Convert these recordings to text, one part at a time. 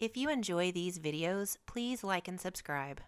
If you enjoy these videos, please like and subscribe.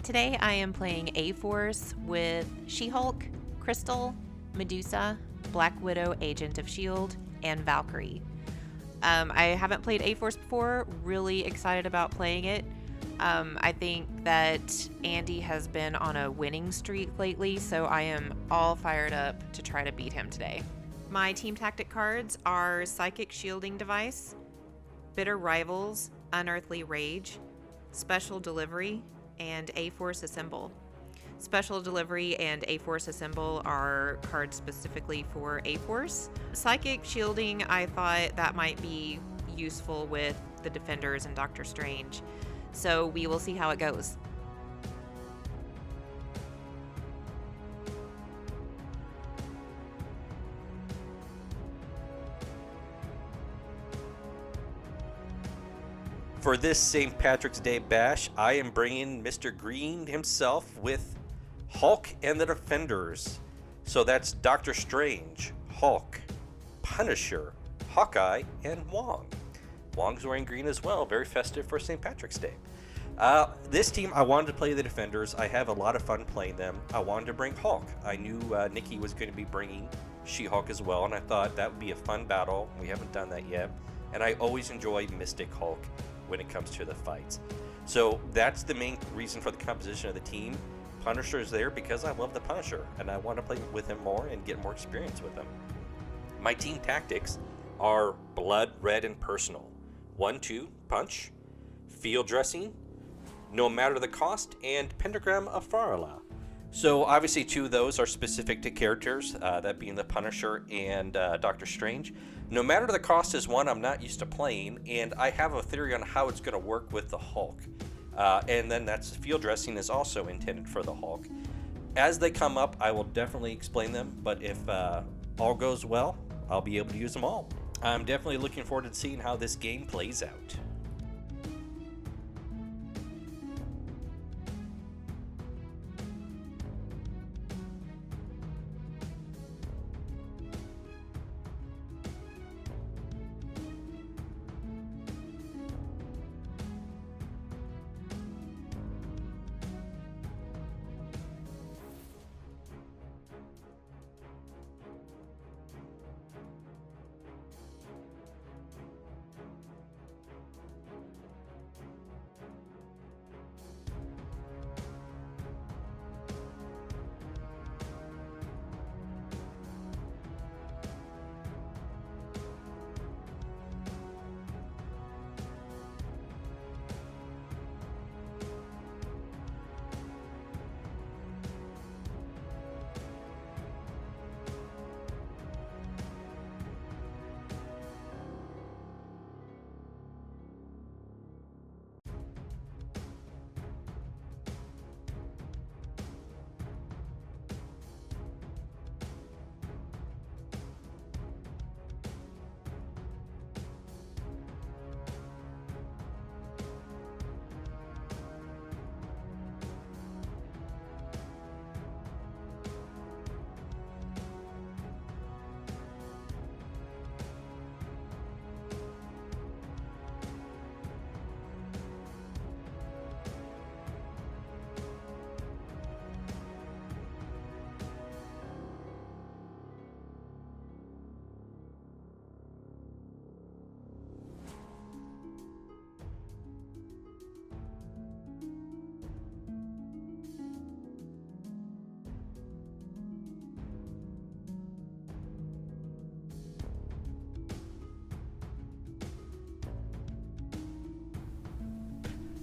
Today I am playing A-Force with She-Hulk, Crystal, Medusa, Black Widow, Agent of S.H.I.E.L.D., and Valkyrie. I haven't played A-Force before, really excited about playing it. I think that Andy has been on a winning streak lately, so I am all fired up to try to beat him today. My team tactic cards are Psychic Shielding Device, Bitter Rivals, Unearthly Rage, Special Delivery, and A-Force Assemble. Special Delivery and A-Force Assemble are cards specifically for A-Force. Psychic Shielding, I thought that might be useful with the Defenders and Doctor Strange. So we will see how it goes. For this St. Patrick's Day bash, I am bringing Mr. Green himself with Hulk and the Defenders. So that's Doctor Strange, Hulk, Punisher, Hawkeye, and Wong. Wong's wearing green as well, very festive for St. Patrick's Day. This team, I wanted to play the Defenders. I have a lot of fun playing them. I wanted to bring Hulk. I knew Nikki was going to be bringing She-Hulk as well, and I thought that would be a fun battle. We haven't done that yet. And I always enjoy Mystic Hulk when it comes to the fights. So that's the main reason for the composition of the team. Punisher is there because I love the Punisher and I want to play with him more and get more experience with him. My team tactics are Blood, Red, and Personal. 1-2, Punch, Field Dressing, No Matter the Cost, and Pentagram of Farala. So obviously two of those are specific to characters, that being the Punisher and Doctor Strange. No Matter the Cost is one I'm not used to playing, and I have a theory on how it's going to work with the Hulk. And then that's Field Dressing is also intended for the Hulk. As they come up, I will definitely explain them, but if all goes well, I'll be able to use them all. I'm definitely looking forward to seeing how this game plays out.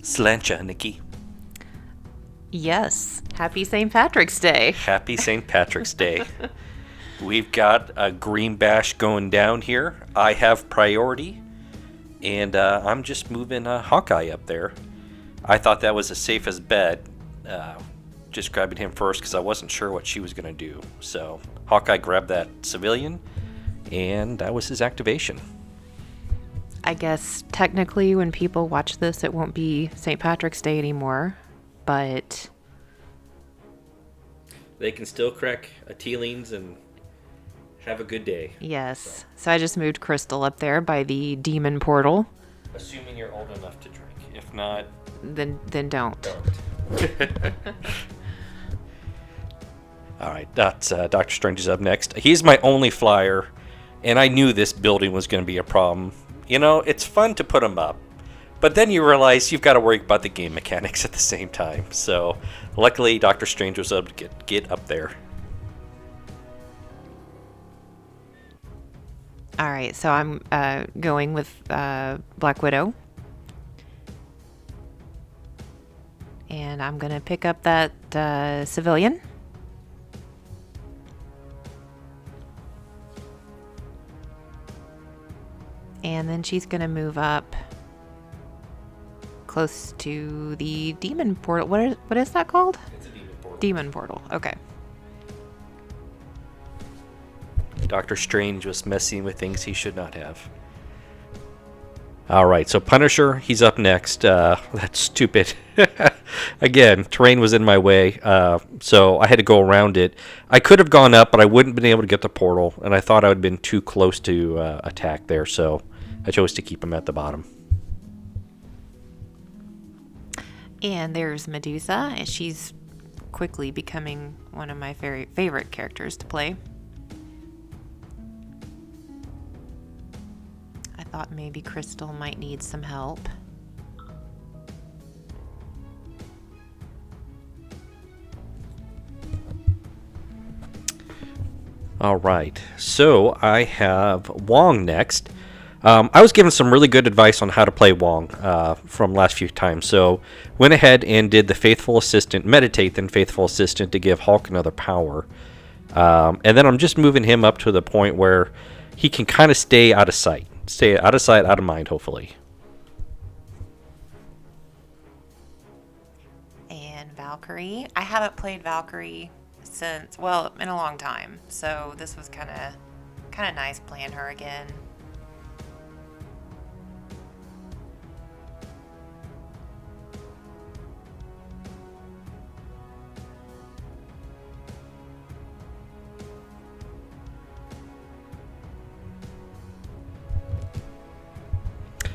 Slancha, Nikki. Yes. Happy St. Patrick's Day. Happy St. Patrick's Day. We've got a green bash going down here. I have priority, and I'm just moving Hawkeye up there. I thought that was the safest bet, just grabbing him first because I wasn't sure what she was going to do. So Hawkeye grabbed that civilian, and that was his activation. I guess technically when people watch this, it won't be St. Patrick's Day anymore, but They can still crack a Tealings and have a good day. yes. So I just moved Crystal up there by the demon portal. Assuming you're old enough to drink. If not, Then don't. don't. All right, that's Doctor Strange is up next. He's my only flyer, and I knew this building was going to be a problem. You know, it's fun to put them up, but then you realize you've got to worry about the game mechanics at the same time. So, luckily, Doctor Strange was able to get up there. All right, so I'm going with Black Widow. And I'm going to pick up that civilian. And then she's going to move up close to the demon portal. What is that called? It's a demon portal. Demon portal. Okay. Doctor Strange was messing with things he should not have. All right, so Punisher, he's up next. That's stupid. Again, terrain was in my way, so I had to go around it. I could have gone up, but I wouldn't have been able to get the portal, and I thought I would have been too close to attack there, so I chose to keep him at the bottom. And there's Medusa, and she's quickly becoming one of my very favorite characters to play. I thought maybe Crystal might need some help. All right, so I have Wong next. I was given some really good advice on how to play Wong from last few times, so went ahead and did the Faithful Assistant, meditate then Faithful Assistant to give Hulk another power. And then I'm just moving him up to the point where he can kind of stay out of sight. Stay out of sight, out of mind, hopefully. And Valkyrie. I haven't played Valkyrie since, well, in a long time. So this was kind of nice playing her again.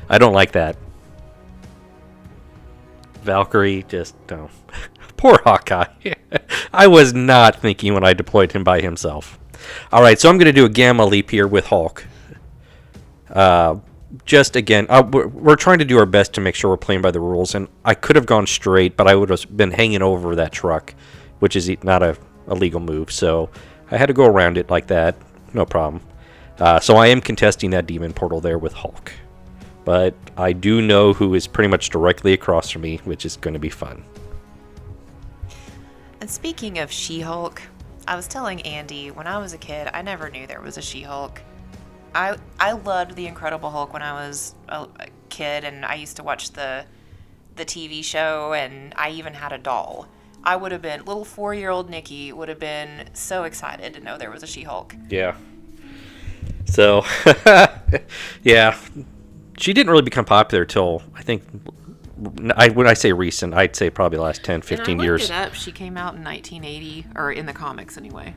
I don't like that. Valkyrie, just no. Poor Hawkeye. I was not thinking when I deployed him by himself. All right, so I'm going to do a gamma leap here with Hulk. Just again, we're trying to do our best to make sure we're playing by the rules, and I could have gone straight, but I would have been hanging over that truck, which is not a legal move. So I had to go around it like that. No problem. So I am contesting that demon portal there with Hulk. But I do know who is pretty much directly across from me, which is going to be fun. And speaking of She-Hulk, I was telling Andy, when I was a kid, I never knew there was a She-Hulk. I loved The Incredible Hulk when I was a kid, and I used to watch the TV show, and I even had a doll. I would have been, little 4-year-old Nikki would have been so excited to know there was a She-Hulk. Yeah. So, yeah. She didn't really become popular till, I think, when I say recent, I'd say probably the last 10, 15 years. And I looked it up. She came out in 1980, or in the comics anyway.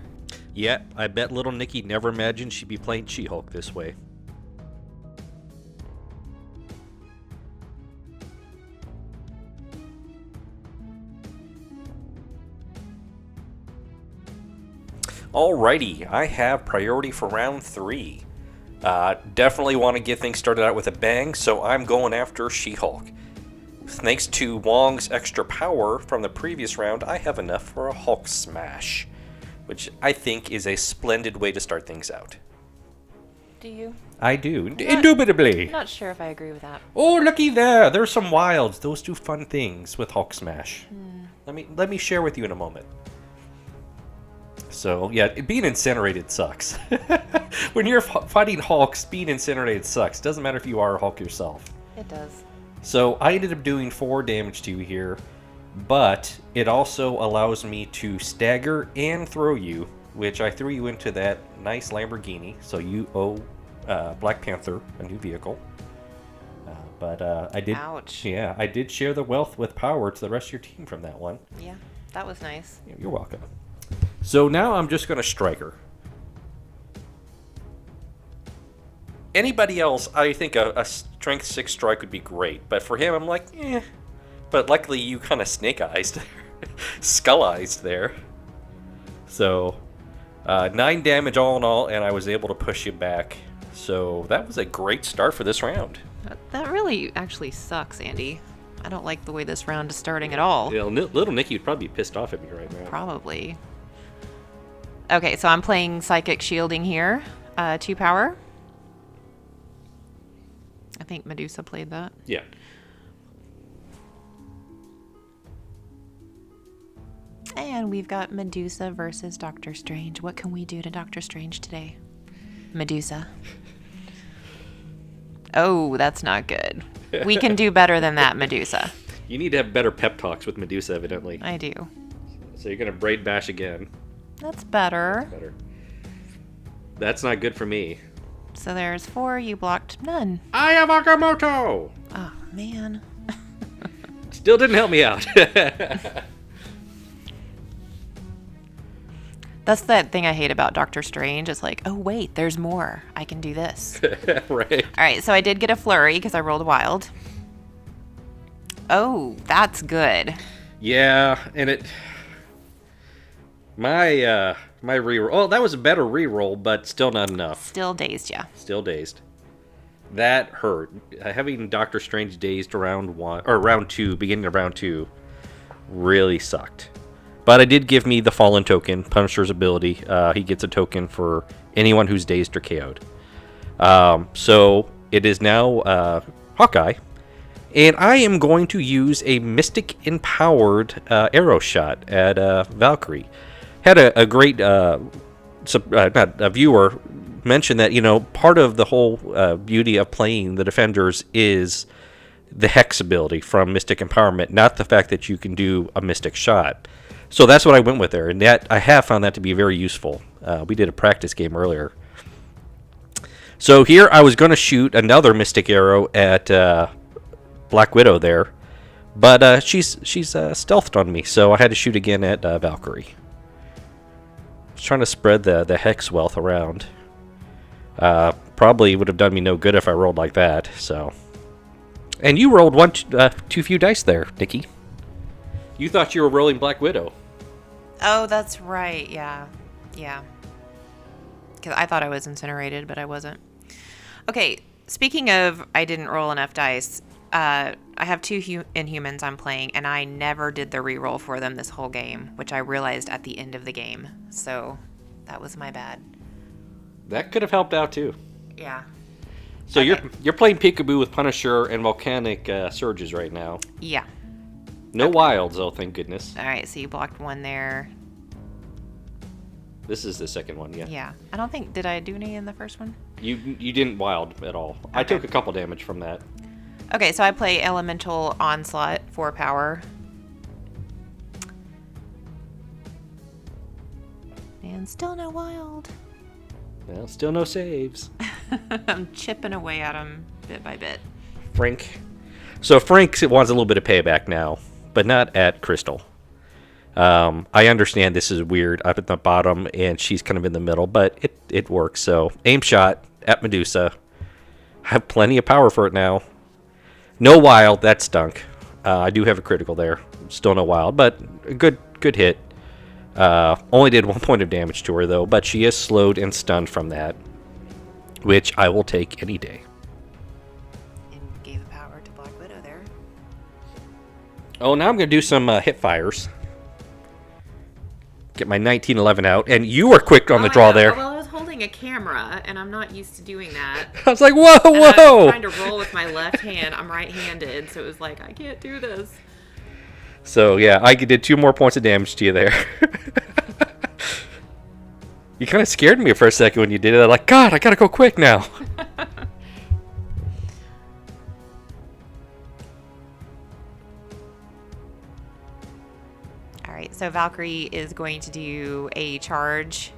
Yeah, I bet little Nikki never imagined she'd be playing She-Hulk this way. Alrighty, I have priority for round 3. Definitely want to get things started out with a bang, so I'm going after She-Hulk. Thanks to Wong's extra power from the previous round, I have enough for a Hulk smash, which I think is a splendid way to start things out. Do you? I do. Indubitably. I'm not sure if I agree with that. Oh, looky there. There's some wilds. Those do fun things with Hulk Smash. Let me share with you in a moment. So, yeah, being incinerated sucks. When you're fighting Hulks, being incinerated sucks. Doesn't matter if you are a Hulk yourself. It does. So, I ended up doing 4 damage to you here, but it also allows me to stagger and throw you, which I threw you into that nice Lamborghini, so you owe Black Panther a new vehicle. But I did. Ouch. Yeah, I did share the wealth with power to the rest of your team from that one. Yeah, that was nice. You're welcome. So now I'm just going to strike her. Anybody else, I think a strength 6 strike would be great, but for him, I'm like, eh. But luckily, you kind of snake-eyed, skull-eyed there. So 9 damage all in all, and I was able to push you back. So that was a great start for this round. That really actually sucks, Andy. I don't like the way this round is starting at all. Yeah, little Nikki would probably be pissed off at me right now. Probably. Okay, so I'm playing Psychic Shielding here. 2 power. I think Medusa played that. Yeah. And we've got Medusa versus Doctor Strange. What can we do to Doctor Strange today? Medusa. Oh, that's not good. We can do better than that, Medusa. You need to have better pep talks with Medusa, evidently. I do. So you're going to braid bash again. That's better. That's better. That's not good for me. So there's 4. You blocked none. I have Akamoto! Oh, man. Still didn't help me out. That's that thing I hate about Doctor Strange. It's like, oh, wait, there's more. I can do this. Right. All right, so I did get a flurry because I rolled wild. Oh, that's good. Yeah, and it... My reroll... Oh, that was a better reroll, but still not enough. Still dazed, yeah. Still dazed. That hurt. Having Doctor Strange dazed round 2, beginning of round 2, really sucked. But it did give me the Fallen token, Punisher's ability. He gets a token for anyone who's dazed or KO'd. So it is now Hawkeye. And I am going to use a Mystic-empowered arrow shot at Valkyrie. Had a great viewer mention that, part of the whole beauty of playing the Defenders is the Hex ability from Mystic Empowerment, not the fact that you can do a Mystic shot. So that's what I went with there, and that I have found that to be very useful. We did a practice game earlier. So here I was going to shoot another Mystic Arrow at Black Widow there, but she's stealthed on me, so I had to shoot again at Valkyrie. I was trying to spread the Hex wealth around. Probably would have done me no good if I rolled like that. So, and you rolled too few dice there, Nikki. You thought you were rolling Black Widow. Oh, that's right. Yeah. Yeah. Because I thought I was incinerated, but I wasn't. Okay. Speaking of, I didn't roll enough dice. I have 2 Inhumans I'm playing, and I never did the reroll for them this whole game, which I realized at the end of the game. So that was my bad. That could have helped out too. Yeah. So Okay. you're playing Peekaboo with Punisher and Volcanic Surges right now. Yeah. No wilds, though, thank goodness. All right. So you blocked 1 there. This is the second one, yeah. Yeah. I don't think, did I do any in the first one? You didn't wild at all. I Okay. took a couple damage from that. Okay, so I play Elemental Onslaught 4 power. And still no wild. Well, still no saves. I'm chipping away at him bit by bit. Frank. So Frank wants a little bit of payback now, but not at Crystal. I understand this is weird up at the bottom, and she's kind of in the middle, but it works. So aim shot at Medusa. I have plenty of power for it now. No wild, that stunk. I do have a critical there. Still no wild, but a good hit. Only did 1 point of damage to her, though, but she is slowed and stunned from that, which I will take any day. And gave a power to Black Widow there. Oh, now I'm going to do some hit fires. Get my 1911 out, and you were quick on the draw there. Well, I was holding holding a camera, and I'm not used to doing that. I was like, whoa, And whoa! I'm trying to roll with my left hand. I'm right-handed, so it was like, I can't do this. So, yeah, I did 2 more points of damage to you there. You kind of scared me for a second when you did it. I'm like, God, I gotta go quick now. All right, so Valkyrie is going to do a charge.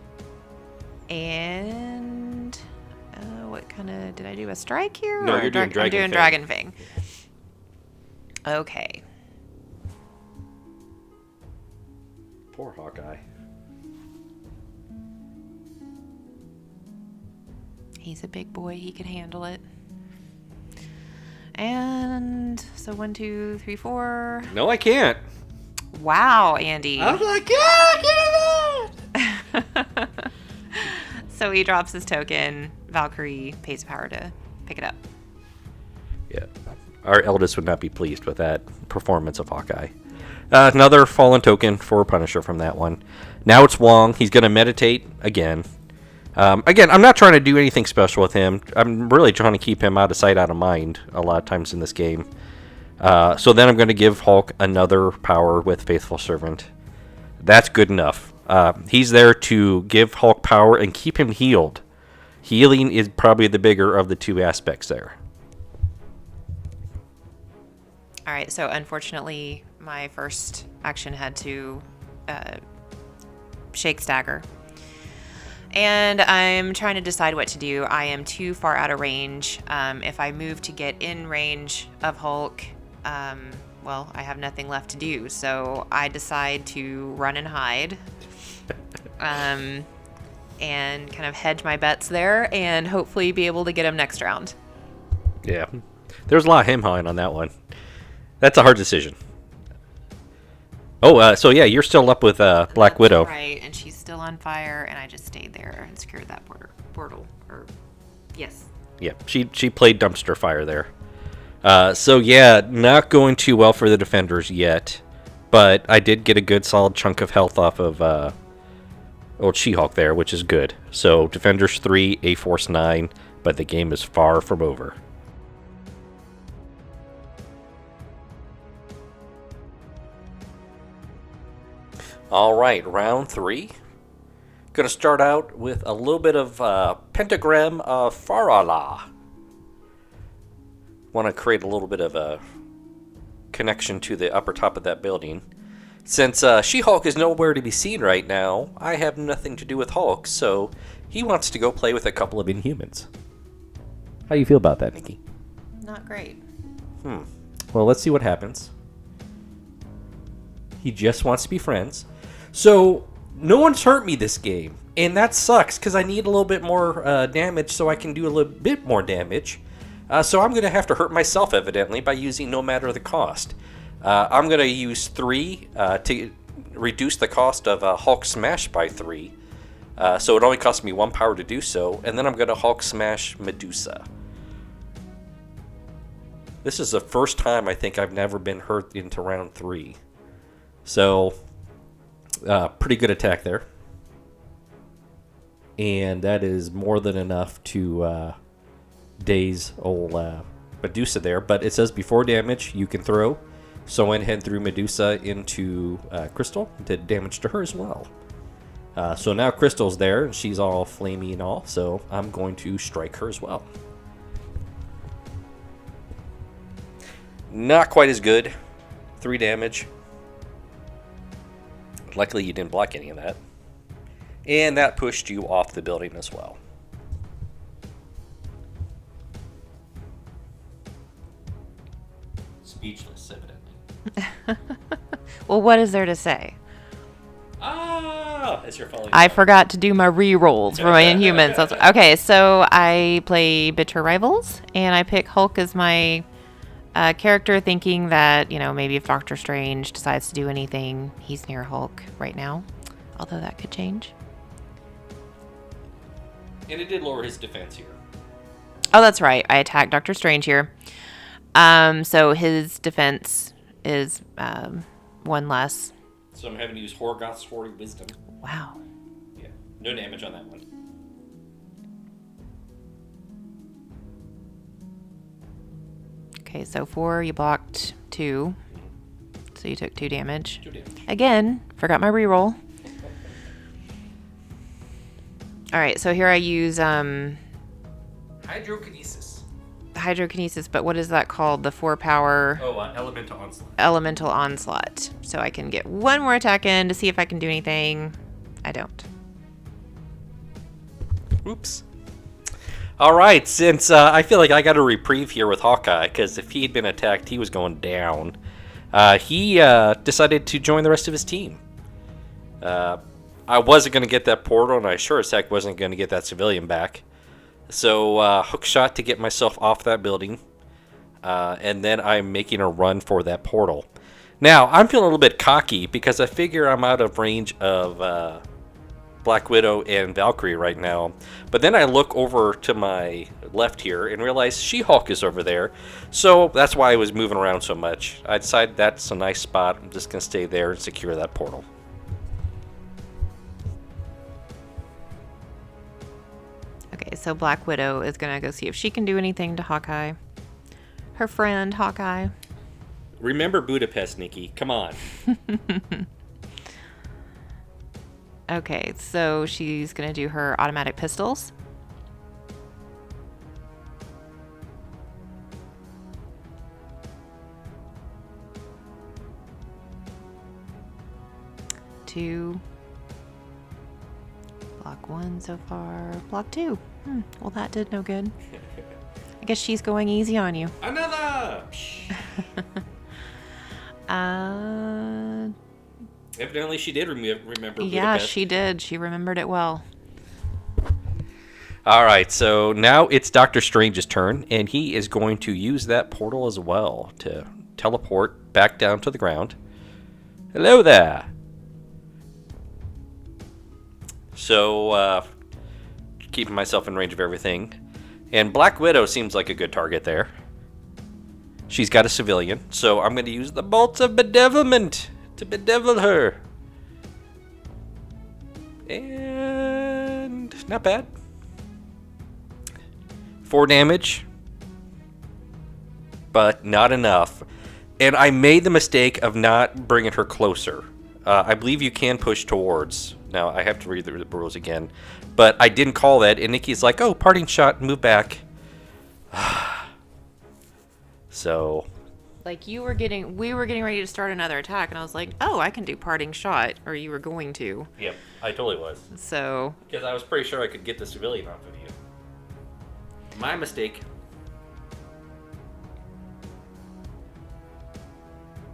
And what kind of... Did I do a strike here? No, or you're doing Dragon I'm doing Fang. Dragon Fang. Okay. Poor Hawkeye. He's a big boy. He can handle it. And so 1, 2, 3, 4. No, I can't. Wow, Andy. I was like, yeah, get him out! So he drops his token. Valkyrie pays power to pick it up. Yeah. Our eldest would not be pleased with that performance of Hawkeye. Another fallen token for Punisher from that one. Now it's Wong. He's going to meditate again. Again, I'm not trying to do anything special with him. I'm really trying to keep him out of sight, out of mind a lot of times in this game. So then I'm going to give Hulk another power with Faithful Servant. That's good enough. He's there to give Hulk power and keep him healed. Healing is probably the bigger of the 2 aspects there. All right, so unfortunately, my first action had to shake stagger. And I'm trying to decide what to do. I am too far out of range. If I move to get in range of Hulk, well, I have nothing left to do. So I decide to run and hide. And kind of hedge my bets there and hopefully be able to get him next round. Yeah. There's a lot of him-hawing on that one. That's a hard decision. Oh, so yeah, you're still up with Black Widow. Right, and she's still on fire, and I just stayed there and secured that portal. Or, yes. Yeah, she played dumpster fire there. So yeah, not going too well for the defenders yet, but I did get a good solid chunk of health off of old She-Hulk there, which is good. So defenders 3, A-Force 9, but the game is far from over. All right, round 3. Going to start out with a little bit of Pentagram of Farala. Want to create a little bit of a connection to the upper top of that building. Since She-Hulk is nowhere to be seen right now, I have nothing to do with Hulk, so he wants to go play with a couple of Inhumans. How do you feel about that, Nikki? Not great. Well, let's see what happens. He just wants to be friends. So, no one's hurt me this game, and that sucks, because I need a little bit more damage so I can do a little bit more damage. So I'm going to have to hurt myself, evidently, by using no matter the cost. I'm going to use 3 to reduce the cost of Hulk Smash by 3. So it only costs me 1 power to do so, and then I'm going to Hulk Smash Medusa. This is the first time I think I've never been hurt into round 3. So, pretty good attack there. And that is more than enough to daze old Medusa there. But it says before damage, you can throw. So I went ahead and threw Medusa into Crystal. Did damage to her as well. So now Crystal's there, and she's all flamey and all. So I'm going to strike her as well. Not quite as good. 3 damage. Luckily you didn't block any of that. And that pushed you off the building as well. Speechless, evidently. Well, what is there to say? As you're falling I down. forgot to do my re-rolls for my Inhumans. Okay, so I play Bitter Rivals, and I pick Hulk as my character, thinking that, maybe if Doctor Strange decides to do anything, he's near Hulk right now. Although that could change. And it did lower his defense here. Oh, that's right. I attacked Doctor Strange here. So his defense is 1 less. So I'm having to use Horgoth's Hoary Wisdom. Wow. Yeah, no damage on that one. Okay, so 4, you blocked 2. So you took 2 damage. 2 damage. Again, forgot my reroll. All right, so here I use hydrokinesis, but what is that called? The 4 power elemental onslaught. So I can get 1 more attack in to see if I can do anything. I don't. Oops. All right, since I feel like I got a reprieve here with Hawkeye, because if he had been attacked, he was going down. He decided to join the rest of his team. I wasn't going to get that portal, and I sure as heck wasn't going to get that civilian back. So, hook shot to get myself off that building. And then I'm making a run for that portal. Now, I'm feeling a little bit cocky because I figure I'm out of range of Black Widow and Valkyrie right now. But then I look over to my left here and realize She-Hulk is over there. So that's why I was moving around so much. I decided that's a nice spot. I'm just going to stay there and secure that portal. Okay, so Black Widow is going to go see if she can do anything to Hawkeye. Her friend, Hawkeye. Remember Budapest, Nikki. Come on. Okay, so she's going to do her automatic pistols. Two. Block 1 so far. Block 2. Well, that did no good. I guess she's going easy on you. Another! Evidently she did remember Budapest. Yeah, she did. She remembered it well. All right, so now it's Doctor Strange's turn, and he is going to use that portal as well to teleport back down to the ground. Hello there. So, keeping myself in range of everything. And Black Widow seems like a good target there. She's got a civilian, so I'm going to use the bolts of bedevilment to bedevil her. And not bad. 4 damage, but not enough. And I made the mistake of not bringing her closer. I believe you can push towards. Now, I have to read the rules again. But I didn't call that, and Nikki's like, oh, parting shot, move back. So... Like we were getting ready to start another attack, and I was like, oh, I can do parting shot, or you were going to. Yep, I totally was. So... Because I was pretty sure I could get the civilian off of you. My mistake.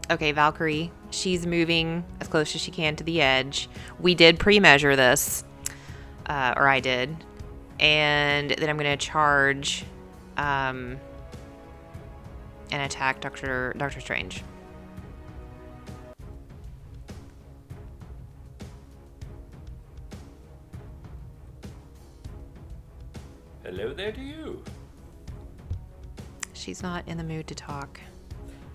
Okay, Valkyrie. She's moving as close as she can to the edge. We did pre-measure this, or I did. And then I'm going to charge and attack Doctor Strange. Hello there to you. She's not in the mood to talk.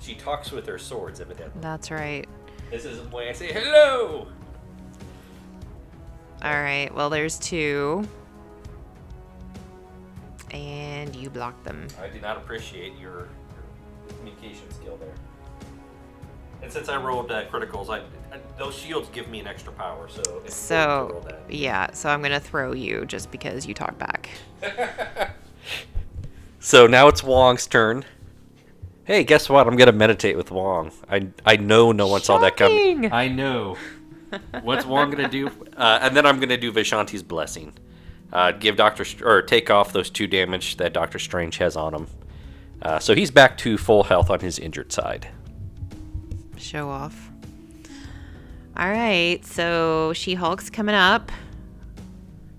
She talks with her swords, evidently. That's right. This is the way I say hello! All right, well, there's 2. And you blocked them. I do not appreciate your communication skill there. And since I rolled criticals, those shields give me an extra power, so... So, yeah, so I'm going to throw you just because you talk back. So now it's Wong's turn. Hey, guess what? I'm going to meditate with Wong. I know no one saw that coming. I know. What's Wong going to do? And then I'm going to do Vishanti's Blessing. Give take off those 2 damage that Doctor Strange has on him. So he's back to full health on his injured side. Show off. All right, so She-Hulk's coming up.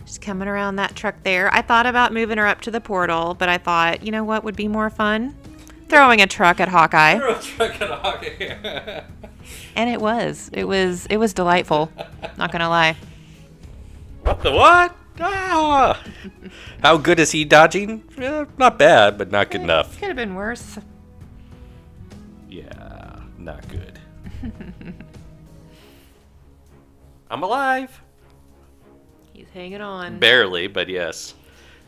She's coming around that truck there. I thought about moving her up to the portal, but I thought, you know what would be more fun? Throwing a truck at Hawkeye. Throw a truck at Hawkeye. And it was delightful. Not gonna lie. What the what? Ah! How good is he dodging? Not bad, but not good enough. Could have been worse. Yeah, not good. I'm alive. He's hanging on. Barely, but yes.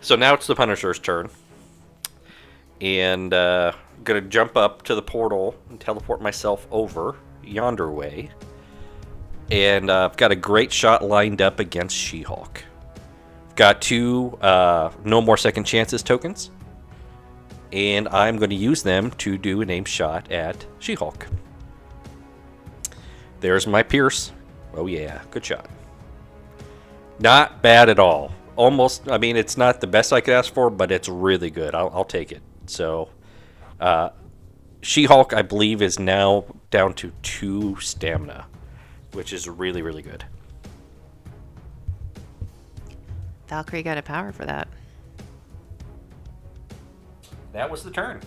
So now it's the Punisher's turn. And going to jump up to the portal and teleport myself over yonder way. And I've got a great shot lined up against She-Hulk. I've got 2 no more second chances tokens. And I'm going to use them to do an aim shot at She-Hulk. There's my Pierce. Oh yeah, good shot. Not bad at all. Almost, I mean, it's not the best I could ask for, but it's really good. I'll take it. So, She-Hulk, I believe, is now down to 2 stamina, which is really, really good. Valkyrie got a power for that. That was the turn.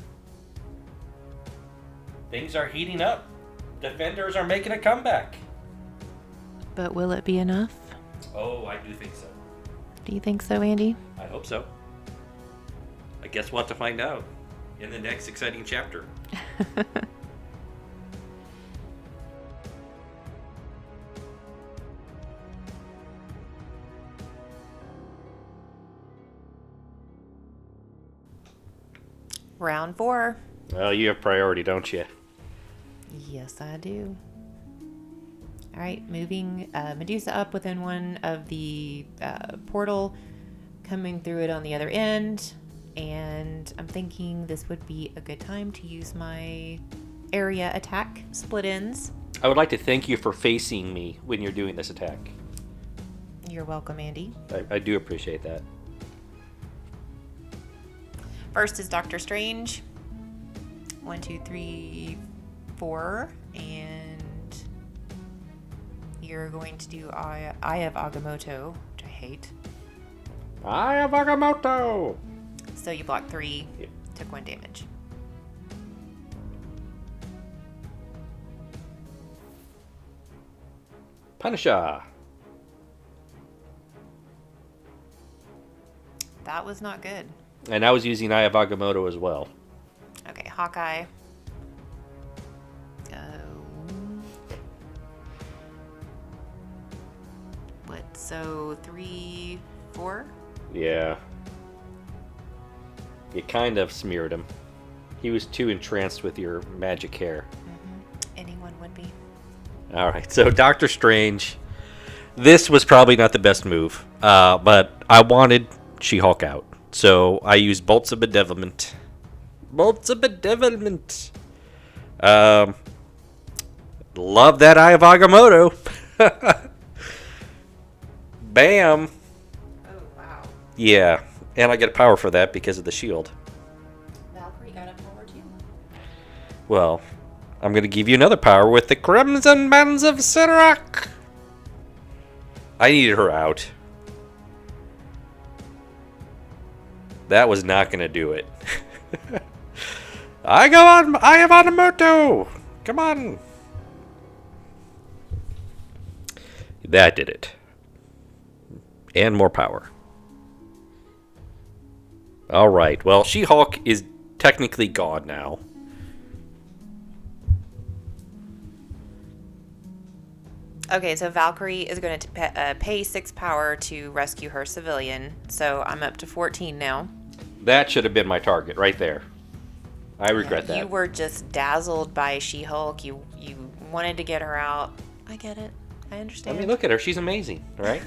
Things are heating up. Defenders are making a comeback. But will it be enough? Oh, I do think so. Do you think so, Andy? I hope so. I guess we'll have to find out in the next exciting chapter. Round 4. Well, you have priority, don't you? Yes, I do. All right, moving Medusa up within one of the portal, coming through it on the other end. And I'm thinking this would be a good time to use my area attack split ends. I would like to thank you for facing me when you're doing this attack. You're welcome, Andy. I do appreciate that. First is Doctor Strange. 1, 2, 3, 4. And you're going to do Eye of Agamotto, which I hate. Eye of Agamotto! So you blocked 3, Yep. took 1 damage. Punisher! That was not good. And I was using Eye of Agamotto as well. Okay, Hawkeye. What? So 3, 4? Yeah. You kind of smeared him. He was too entranced with your magic hair. Anyone would be. Alright, so Doctor Strange. This was probably not the best move, but I wanted She-Hulk out. So I used Bolts of Bedevilment. Bolts of Bedevilment. Love that Eye of Agamotto. Bam. Oh, wow. Yeah, and I get power for that because of the shield. Valkyrie got a power too. Well, I'm going to give you another power with the Crimson Bands of Sidorak. I needed her out. That was not going to do it. I have Agamotto. Come on. That did it. And more power. All right. Well, She-Hulk is technically gone now. Okay, so Valkyrie is going to pay 6 power to rescue her civilian. So I'm up to 14 now. That should have been my target right there. I regret that. You were just dazzled by She-Hulk. You wanted to get her out. I get it. I understand. I mean, look at her. She's amazing, right?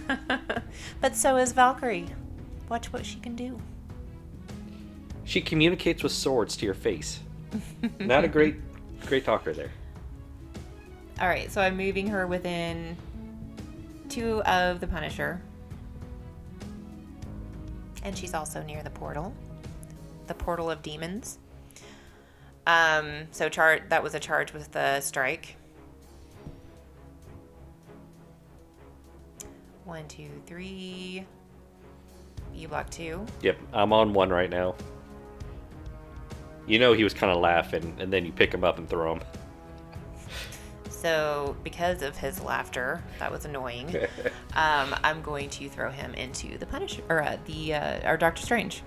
But so is Valkyrie. Watch what she can do. She communicates with swords to your face. Not a great talker there. All right, so I'm moving her within 2 of the Punisher. And she's also near the portal of demons. So that was a charge with the strike. 1, 2, 3. You block 2. Yep, I'm on 1 right now. You know he was kind of laughing, and then you pick him up and throw him. So because of his laughter, that was annoying. I'm going to throw him into the Punisher or our Doctor Strange.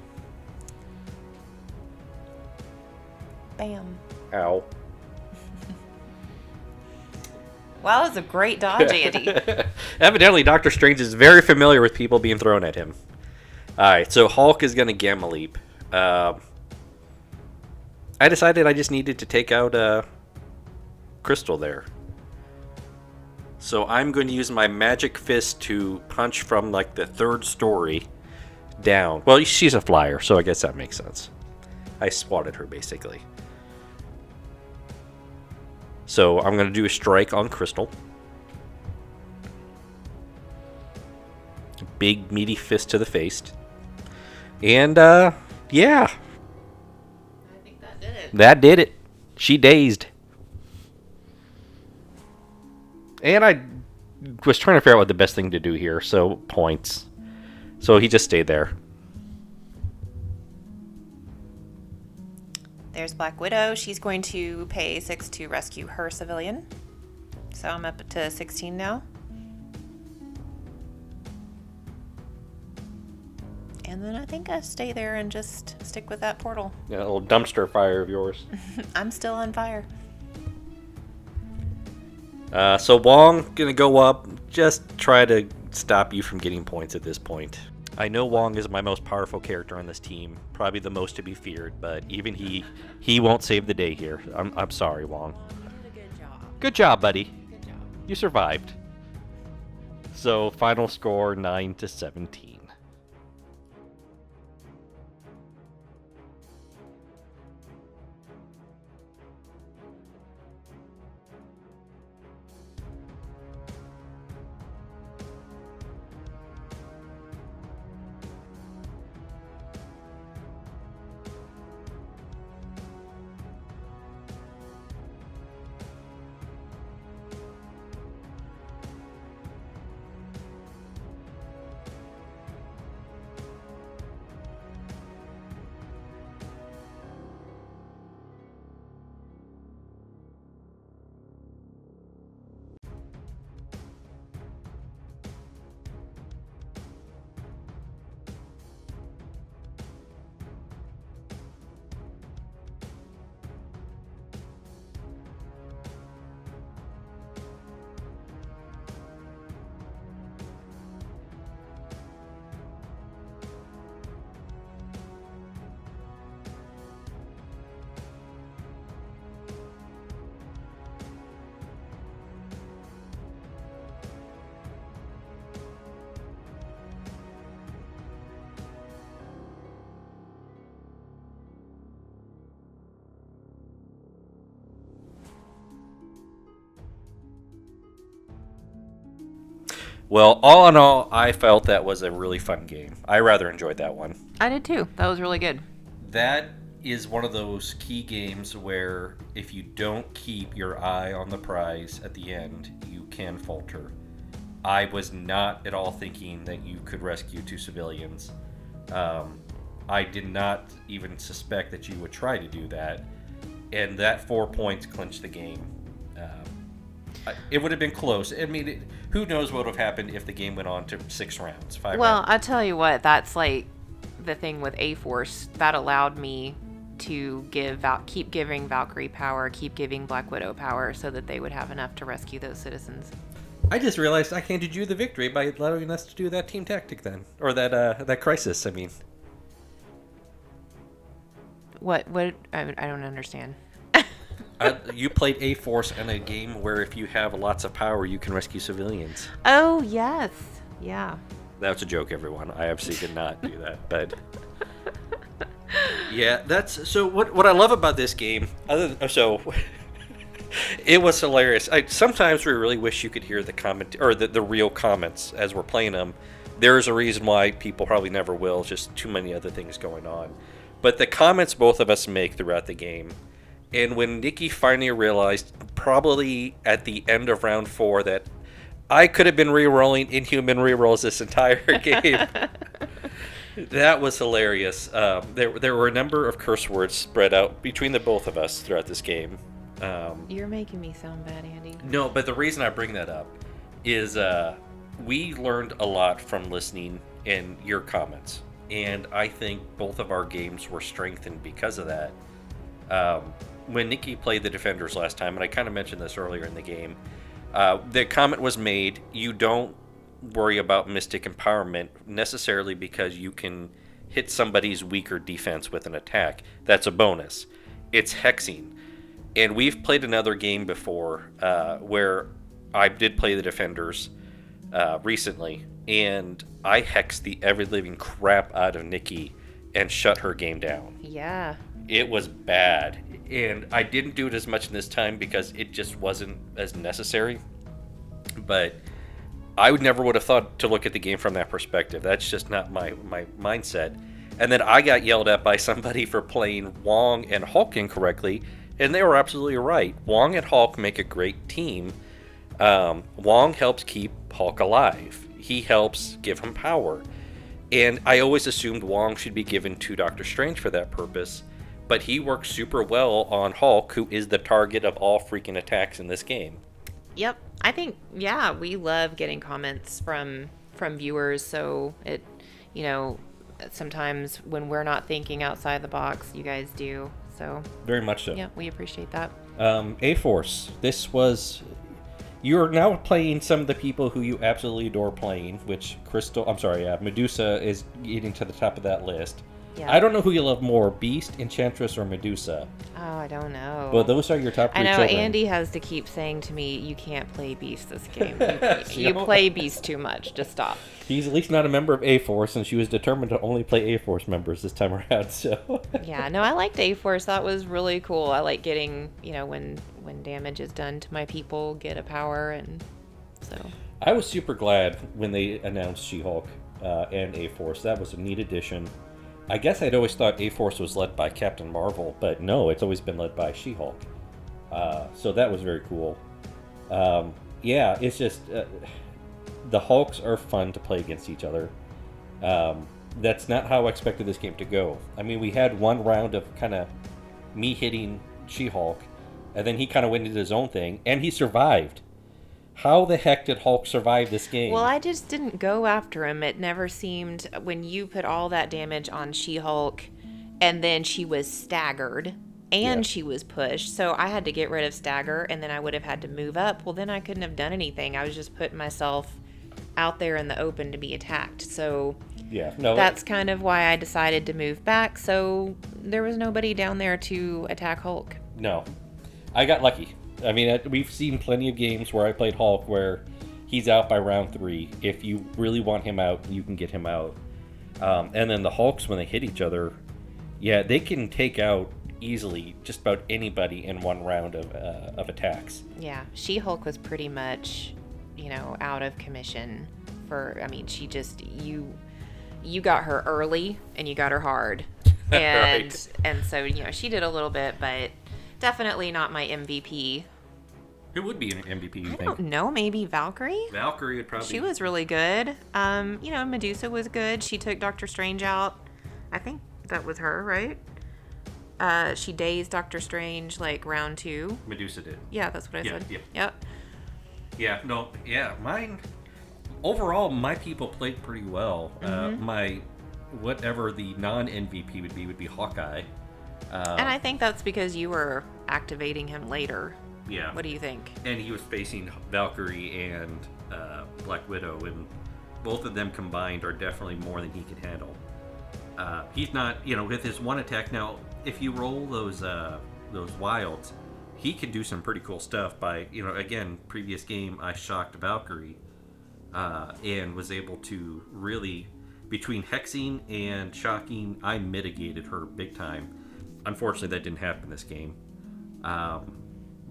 Bam. Ow. Wow, that's a great dodge, Andy. Evidently, Doctor Strange is very familiar with people being thrown at him. Alright, so Hulk is going to Gamma Leap. I decided I just needed to take out Crystal there. So I'm going to use my magic fist to punch from like the 3rd story down. Well, she's a flyer, so I guess that makes sense. I swatted her basically. So I'm going to do a strike on Crystal. Big meaty fist to the face. And yeah. I think that did it. That did it. She dazed. And I was trying to figure out what the best thing to do here, so points. So he just stayed there. There's Black Widow. She's going to pay 6 to rescue her civilian. So I'm up to 16 now. And then I think I stay there and just stick with that portal. Yeah, a little dumpster fire of yours. I'm still on fire. So Wong gonna go up, just try to stop you from getting points at this point. I know Wong is my most powerful character on this team, probably the most to be feared, but even he won't save the day here. I'm sorry, Wong. You did a good job. Good job, buddy. Good job. You survived. So final score 9-17. Well, all in all, I felt that was a really fun game. I rather enjoyed that one. I did too. That was really good. That is one of those key games where if you don't keep your eye on the prize at the end, you can falter. I was not at all thinking that you could rescue 2 civilians. I did not even suspect that you would try to do that. And that 4 points clinched the game. It would have been close. I mean, who knows what would have happened if the game went on to 6 rounds, 5 Well, rounds. I tell you what, that's like the thing with A-Force. That allowed me to keep giving Valkyrie power, keep giving Black Widow power, so that they would have enough to rescue those citizens. I just realized I handed you the victory by allowing us to do that team tactic then. Or that crisis, I mean. What? I don't understand. You played A-Force in a game where if you have lots of power, you can rescue civilians. Oh, yes. Yeah. That was a joke, everyone. I obviously did not do that, but... Yeah, that's... So what I love about this game... It was hilarious. Sometimes we really wish you could hear the comment... Or the real comments as we're playing them. There's a reason why people probably never will. Just too many other things going on. But the comments both of us make throughout the game... And when Nikki finally realized, probably at the end of round 4, that I could have been re-rolling Inhuman re-rolls this entire game, that was hilarious. There were a number of curse words spread out between the both of us throughout this game. You're making me sound bad, Andy. No, but the reason I bring that up is we learned a lot from listening and your comments. And I think both of our games were strengthened because of that. When Nikki played the Defenders last time, and I kind of mentioned this earlier in the game, the comment was made, you don't worry about Mystic Empowerment necessarily because you can hit somebody's weaker defense with an attack. That's a bonus. it's hexing. And we've played another game before where I did play the Defenders recently, and I hexed the ever-living crap out of Nikki and shut her game down. Yeah. It was bad. And I didn't do it as much in this time because it just wasn't as necessary. But I would have thought to look at the game from that perspective. That's just not my mindset. And then I got yelled at by somebody for playing Wong and Hulk incorrectly, and they were absolutely right. Wong and Hulk make a great team. Wong helps keep Hulk alive. He helps give him power. And I always assumed Wong should be given to Doctor Strange for that purpose, but he works super well on Hulk, who is the target of all freaking attacks in this game. Yep. I think, yeah, we love getting comments from viewers, so it, sometimes when we're not thinking outside the box, you guys do. So very much so. Yeah, we appreciate that. A-Force. You're now playing some of the people who you absolutely adore playing, which Medusa is getting to the top of that list. Yeah. I don't know who you love more, Beast, Enchantress, or Medusa. Oh, I don't know. But those are your top 3 I know children. Andy has to keep saying to me, you can't play Beast this game. You play Beast too much. Just stop. He's at least not a member of A-Force, and she was determined to only play A-Force members this time around, so... Yeah, no, I liked A-Force. That was really cool. I like getting, when damage is done to my people, get a power, and so... I was super glad when they announced She-Hulk and A-Force. That was a neat addition. I guess I'd always thought A-Force was led by Captain Marvel, but no, it's always been led by She-Hulk. So that was very cool. Yeah, it's just... the Hulks are fun to play against each other. That's not how I expected this game to go. I mean, we had one round of kind of me hitting She-Hulk, and then he kind of went into his own thing, and he survived. How the heck did Hulk survive this game? Well, I just didn't go after him. It never seemed, when you put all that damage on She-Hulk, and then she was staggered, and she was pushed, so I had to get rid of stagger, and then I would have had to move up. Well, then I couldn't have done anything. I was just putting myself out there in the open to be attacked. So that's kind of why I decided to move back, so there was nobody down there to attack Hulk. No. I got lucky. I mean, we've seen plenty of games where I played Hulk where he's out by round 3. If you really want him out, you can get him out. And then the Hulks, when they hit each other, they can take out easily just about anybody in one round of attacks. Yeah, She-Hulk was pretty much, out of commission she just, you got her early and you got her hard. And, right. And so, she did a little bit, but definitely not my MVP. Who would be an MVP, you think? I don't know, maybe Valkyrie? Valkyrie would probably... She was really good. Medusa was good. She took Doctor Strange out. I think that was her, right? She dazed Doctor Strange, round 2. Medusa did. Yeah, that's what I said. Yep. Mine... Overall, my people played pretty well. My... Whatever the non-MVP would be Hawkeye. And I think that's because you were activating him later. Yeah. What do you think? And he was facing Valkyrie and Black Widow, and both of them combined are definitely more than he could handle. He's not, with his one attack. Now, if you roll those wilds, he can do some pretty cool stuff by, again, previous game, I shocked Valkyrie and was able to really, between hexing and shocking, I mitigated her big time. Unfortunately, that didn't happen this game.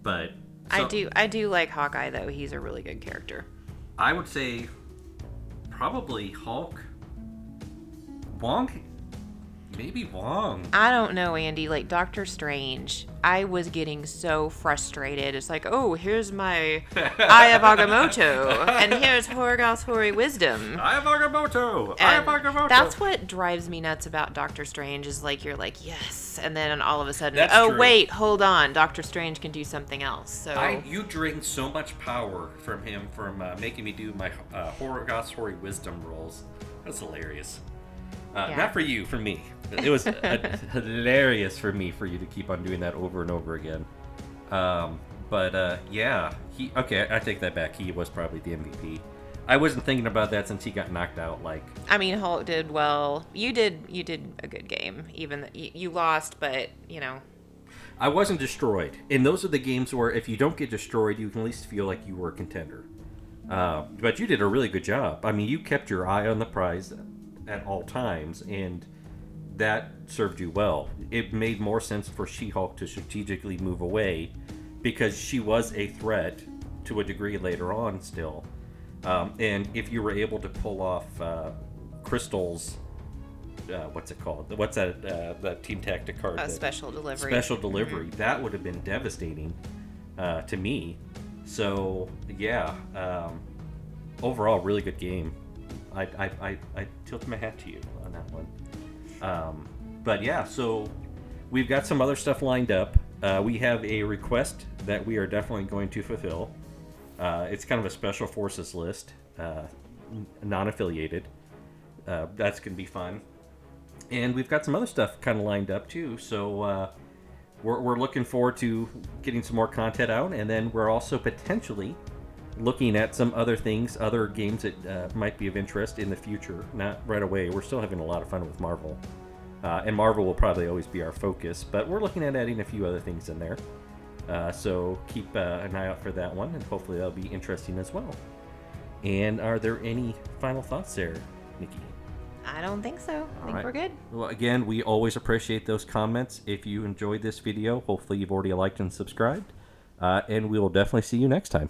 But so, I do like Hawkeye, though. He's a really good character. I would say probably Hulk. Wong? Maybe Wong. I don't know, Andy. Doctor Strange, I was getting so frustrated. It's oh, here's my Eye of Agamotto, and here's Horgas Hoary Wisdom. Eye of Agamotto! Eye of Agamotto! That's what drives me nuts about Doctor Strange, is you're yes, and then all of a sudden, That's true. Wait, hold on, Doctor Strange can do something else. So you drained so much power from him from making me do my Horgas Hoary Wisdom rolls. That's hilarious. Not for you, for me. It was hilarious for me for you to keep on doing that over and over again. I take that back. He was probably the MVP. I wasn't thinking about that since he got knocked out. Hulk did well. You did a good game. Even you lost, but I wasn't destroyed. And those are the games where if you don't get destroyed, you can at least feel like you were a contender. But you did a really good job. I mean, you kept your eye on the prize at all times, and that served you well. It made more sense for She-Hulk to strategically move away because she was a threat to a degree later on still. And if you were able to pull off Crystal's, what's it called? What's that Team Tactic card? Special delivery. Special delivery. That would have been devastating to me. So, yeah. Overall, really good game. I tilt my hat to you on that one. But yeah, so we've got some other stuff lined up. We have a request that we are definitely going to fulfill. It's kind of a special forces list, non-affiliated. That's going to be fun. And we've got some other stuff kind of lined up too. So we're looking forward to getting some more content out. And then we're also potentially looking at some other things, other games that might be of interest in the future. Not right away. We're still having a lot of fun with Marvel. And Marvel will probably always be our focus. But we're looking at adding a few other things in there. So keep an eye out for that one, and hopefully that'll be interesting as well. And are there any final thoughts there, Nikki? I don't think so. I think we're good. Well, again, we always appreciate those comments. If you enjoyed this video, hopefully you've already liked and subscribed. And we will definitely see you next time.